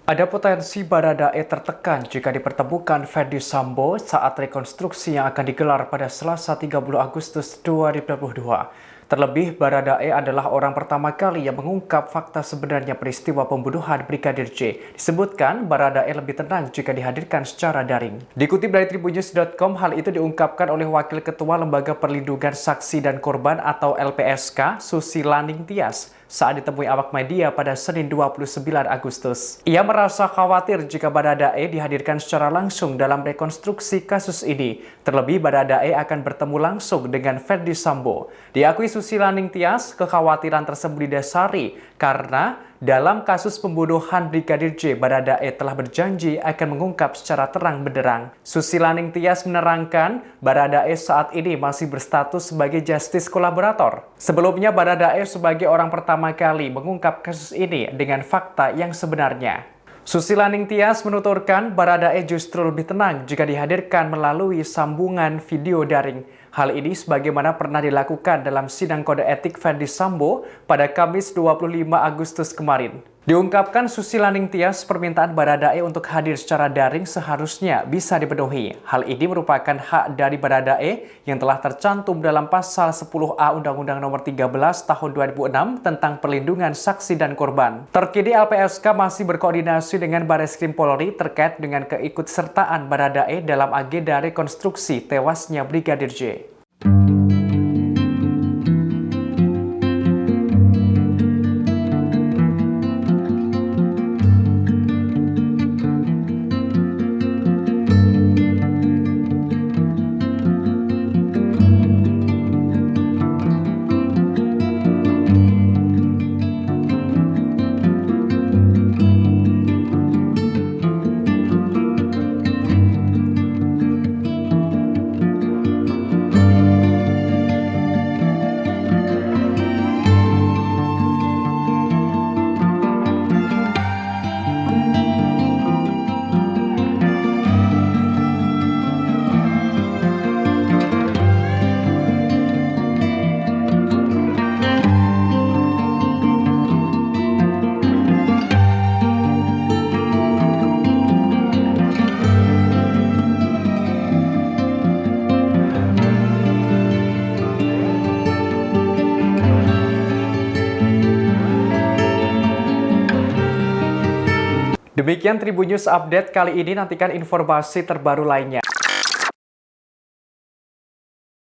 Ada potensi Baradae tertekan jika dipertemukan Ferdy Sambo saat rekonstruksi yang akan digelar pada Selasa 30 Agustus 2022. Terlebih, Baradae adalah orang pertama kali yang mengungkap fakta sebenarnya peristiwa pembunuhan Brigadir J. Disebutkan, Baradae lebih tenang jika dihadirkan secara daring. Dikutip dari tribunnews.com, hal itu diungkapkan oleh Wakil Ketua Lembaga Perlindungan Saksi dan Korban atau LPSK, Susi Laning Tias, saat ditemui awak media pada Senin 29 Agustus. Ia merasa khawatir jika Baradae dihadirkan secara langsung dalam rekonstruksi kasus ini. Terlebih, Baradae akan bertemu langsung dengan Ferdy Sambo. Diakui Susi Laning Tias, kekhawatiran tersebut didasari karena dalam kasus pembunuhan Brigadir J, Baradae telah berjanji akan mengungkap secara terang benderang. Susi Laning Tias menerangkan, Baradae saat ini masih berstatus sebagai justice kolaborator. Sebelumnya, Baradae sebagai orang pertama kali mengungkap kasus ini dengan fakta yang sebenarnya. Susi Laning Tias menuturkan Baradae justru lebih tenang jika dihadirkan melalui sambungan video daring. Hal ini sebagaimana pernah dilakukan dalam sidang kode etik Ferdy Sambo pada Kamis 25 Agustus kemarin. Diungkapkan Susi Laning Tias, permintaan Baradae untuk hadir secara daring seharusnya bisa dipenuhi. Hal ini merupakan hak dari Baradae yang telah tercantum dalam pasal 10A Undang-Undang Nomor 13 Tahun 2006 tentang perlindungan saksi dan korban. Terkini LPSK masih berkoordinasi dengan Bareskrim Polri terkait dengan keikutsertaan Baradae dalam agenda rekonstruksi tewasnya Brigadir J. Demikian Tribun News Update kali ini, nantikan informasi terbaru lainnya.